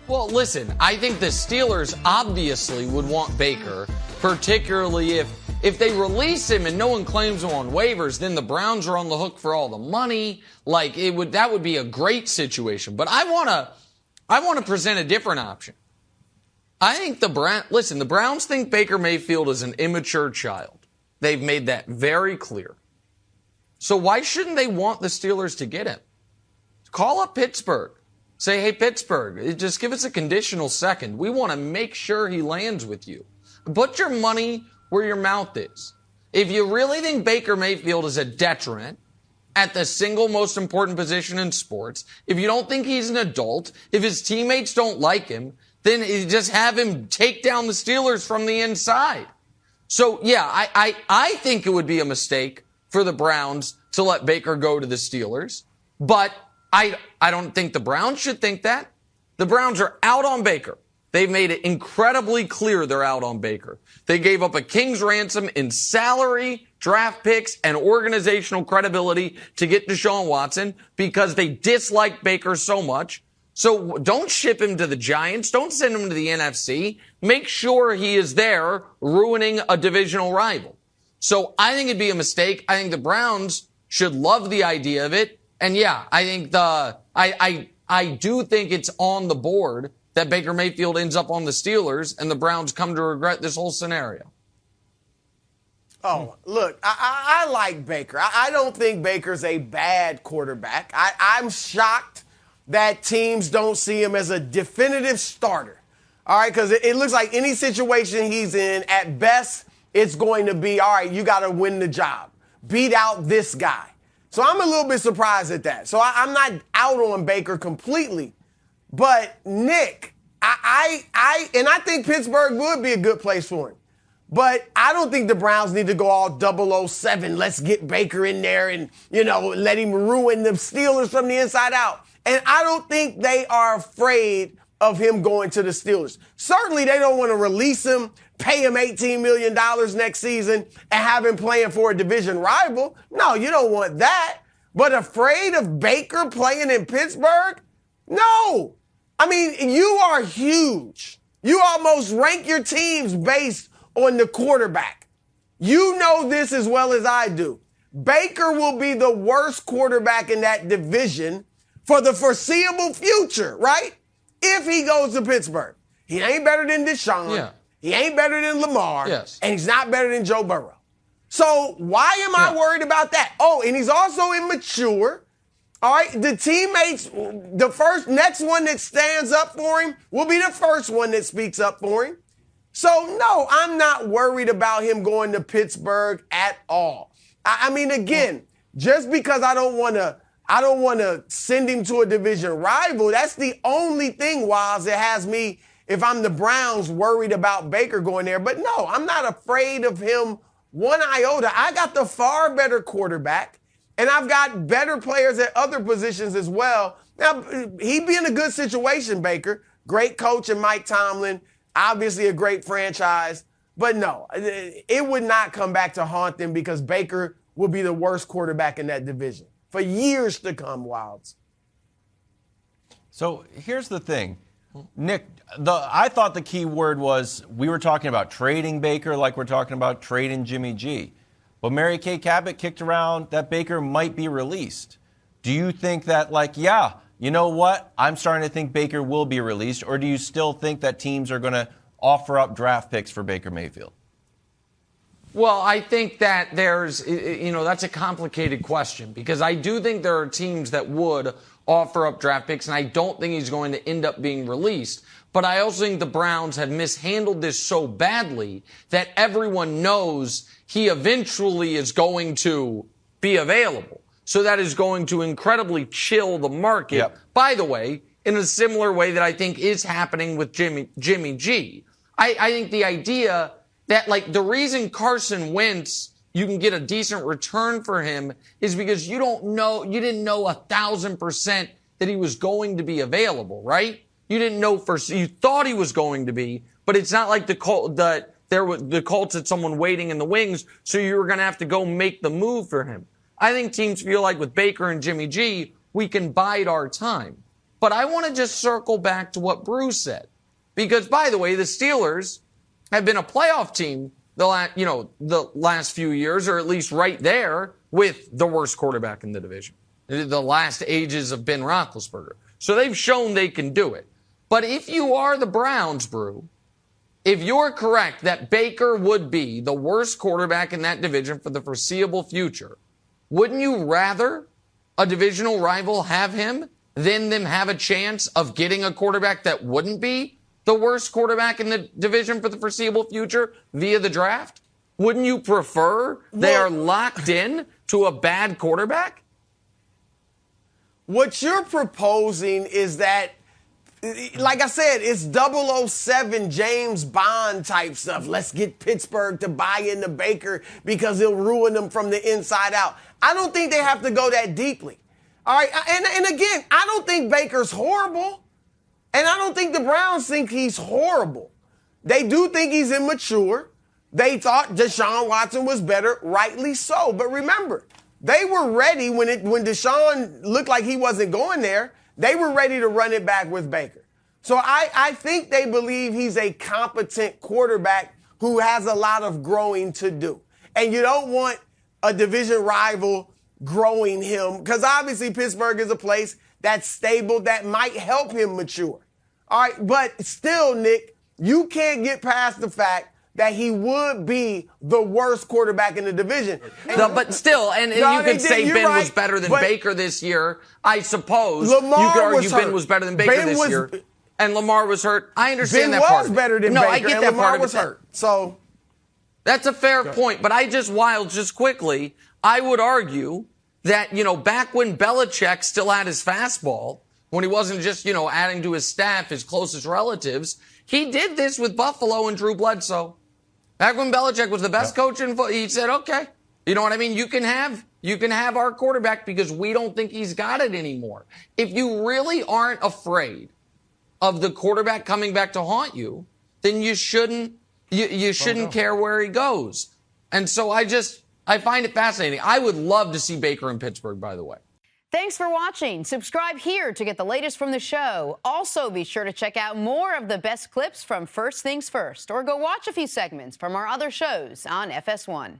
Well, listen, I think the Steelers obviously would want Baker, particularly if they release him and no one claims him on waivers, then the Browns are on the hook for all the money. That would be a great situation. But I want to present a different option. I think the Browns think Baker Mayfield is an immature child. They've made that very clear. So why shouldn't they want the Steelers to get him? Call up Pittsburgh. Say, hey, Pittsburgh, just give us a conditional second. We want to make sure he lands with you. Put your money where your mouth is. If you really think Baker Mayfield is a detriment at the single most important position in sports, if you don't think he's an adult, if his teammates don't like him, then you just have him take down the Steelers from the inside. So, yeah, I think it would be a mistake for the Browns to let Baker go to the Steelers, but I don't think the Browns should think that. The Browns are out on Baker. They've made it incredibly clear they're out on Baker. They gave up a king's ransom in salary, draft picks, and organizational credibility to get Deshaun Watson because they dislike Baker so much. So don't ship him to the Giants. Don't send him to the NFC. Make sure he is there ruining a divisional rival. So I think it'd be a mistake. I think the Browns should love the idea of it. And yeah, I think I do think it's on the board that Baker Mayfield ends up on the Steelers and the Browns come to regret this whole scenario. Oh, look, I like Baker. I don't think Baker's a bad quarterback. I'm shocked that teams don't see him as a definitive starter. All right, because it looks like any situation he's in, at best, it's going to be, all right, you got to win the job. Beat out this guy. So I'm a little bit surprised at that. So I'm not out on Baker completely. But Nick, I think Pittsburgh would be a good place for him. But I don't think the Browns need to go all 007. Let's get Baker in there and, let him ruin the Steelers from the inside out. And I don't think they are afraid of him going to the Steelers. Certainly they don't want to release him, pay him $18 million next season, and have him playing for a division rival. No, you don't want that. But afraid of Baker playing in Pittsburgh? No. I mean, you are huge. You almost rank your teams based on the quarterback. You know this as well as I do. Baker will be the worst quarterback in that division for the foreseeable future, right? If he goes to Pittsburgh. He ain't better than Deshaun. Yeah. He ain't better than Lamar. Yes. And he's not better than Joe Burrow. So why am I worried about that? Oh, and he's also immature. All right, the teammates, next one that stands up for him will be the first one that speaks up for him. So, no, I'm not worried about him going to Pittsburgh at all. I mean, again, just because I don't want to send him to a division rival, that's the only thing, Wiles, that has me, if I'm the Browns, worried about Baker going there. But no, I'm not afraid of him one iota. I got the far better quarterback. And I've got better players at other positions as well. Now, he'd be in a good situation, Baker. Great coach in Mike Tomlin. Obviously a great franchise. But no, it would not come back to haunt them because Baker will be the worst quarterback in that division for years to come, Wilds. So here's the thing. Nick, I thought the key word was we were talking about trading Baker like we're talking about trading Jimmy G. But Mary Kay Cabot kicked around that Baker might be released. Do you think that, you know what? I'm starting to think Baker will be released. Or do you still think that teams are going to offer up draft picks for Baker Mayfield? Well, I think that that's a complicated question because I do think there are teams that would offer up draft picks, and I don't think he's going to end up being released. But I also think the Browns have mishandled this so badly that everyone knows he eventually is going to be available. So that is going to incredibly chill the market. Yep. By the way, in a similar way that I think is happening with Jimmy G. I think the idea that, the reason Carson Wentz, you can get a decent return for him is because you didn't know 1,000% that he was going to be available, right? You didn't know you thought he was going to be, but it's not like the Colts had someone waiting in the wings, so you were going to have to go make the move for him. I think teams feel like with Baker and Jimmy G, we can bide our time. But I want to just circle back to what Bruce said. Because, by the way, the Steelers have been a playoff team the last few years, or at least right there with the worst quarterback in the division. The last ages of Ben Roethlisberger. So they've shown they can do it. But if you are the Browns, Brew, if you're correct that Baker would be the worst quarterback in that division for the foreseeable future, wouldn't you rather a divisional rival have him than them have a chance of getting a quarterback that wouldn't be the worst quarterback in the division for the foreseeable future via the draft? Wouldn't you prefer they are locked in to a bad quarterback? What you're proposing is that, like I said, it's 007 James Bond type stuff. Let's get Pittsburgh to buy into Baker because he'll ruin them from the inside out. I don't think they have to go that deeply. All right. And again, I don't think Baker's horrible. And I don't think the Browns think he's horrible. They do think he's immature. They thought Deshaun Watson was better, rightly so. But remember, they were ready when Deshaun looked like he wasn't going there. They were ready to run it back with Baker. So I think they believe he's a competent quarterback who has a lot of growing to do. And you don't want a division rival growing him because obviously Pittsburgh is a place that's stable that might help him mature. All right, but still, Nick, you can't get past the fact that he would be the worst quarterback in the division. But still, and you could say Ben was better than Baker this year. I suppose you could argue Ben was better than Baker this year. And Lamar was hurt. I understand that part. Ben was better than Baker. No, I get that Lamar part. was hurt. So that's a fair point. But just quickly, I would argue that, back when Belichick still had his fastball, when he wasn't just, adding to his staff, his closest relatives, he did this with Buffalo and Drew Bledsoe. Back when Belichick was the best coach in football, he said, okay, you know what I mean? You can have our quarterback because we don't think he's got it anymore. If you really aren't afraid of the quarterback coming back to haunt you, then you shouldn't care where he goes. And so I find it fascinating. I would love to see Baker in Pittsburgh, by the way. Thanks for watching. Subscribe here to get the latest from the show. Also, be sure to check out more of the best clips from First Things First, or go watch a few segments from our other shows on FS1.